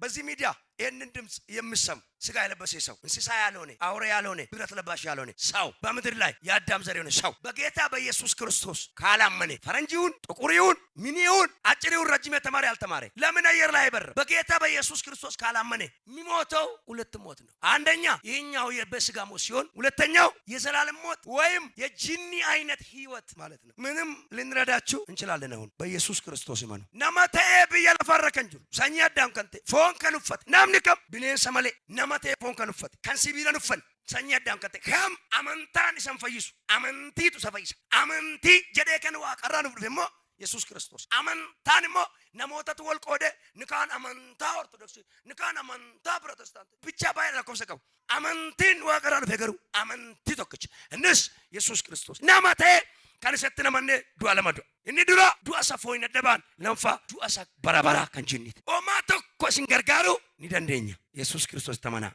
በዚህ ሚዲያ ይህንን ድምጽ የምሰሙ ስጋ የለበሰ ሰው እንስሳ ያልሆነ አውሬ ያልሆነ ብረት ለባሽ ያልሆነ ሰው በምድር ላይ የአዳም ዘር የሆነ ሰው በጌታ በኢየሱስ ክርስቶስ ካላመነ ፈረንጂውን ጥቁሪውን ሚኒውን አጭሪውን ረጅም የተማረ ያልተማረ ለምን አየር ላይ አይበር በጌታ በኢየሱስ ክርስቶስ ካላመነ የሚሞተው ሁለት ሞት ነው። አንደኛ ይሄኛው የበስጋ ሞት ሲሆን ሁለተኛው የዘላለም ሞት ወይም የጂኒ አይነት ህይወት ማለት ነው። ምንም ልንረዳችሁ እንችላለን። አሁን በኢየሱስ ክርስቶስ ይመኑ ነመቴ በየለፈረከንጁ ሰኛ አዳም ከንተ ፎን ከንፈት ናምንከም ብኔን ሰመሌ ነመቴ ፎን ከንፈት ከንሲቢለን ፈን ሰኛ አዳም ከንተ ከም አመንታን ሰንፈይሱ አመንቲቱ ሰፈይሳ አመንቲ ጀዴ ከንዋ ቀራኑ ደሞ ኢየሱስ ክርስቶስ አመንታንሞ ነሞተቱ ወልቆደ ንካን አመንታ ኦርቶዶክስ ንካን አመንታ ፕሮቴስታንት ብቻ ባይላ ኮሰቀው አመንቲን ዋቀራኑ ፈገሩ አመንቲ ተከች እንስ ኢየሱስ ክርስቶስ ነመቴ ካንሰተነ ማነ ዱአ ለማዱ እኒ ዱራ ዱአ ሰፎይ ነደባን ለንፋ ዱአ ሳ በራበራ ከንጂኒት ኦማቶ ኮሲንገርጋሩ ኒደንደኛ ኢየሱስ ክርስቶስ ተመና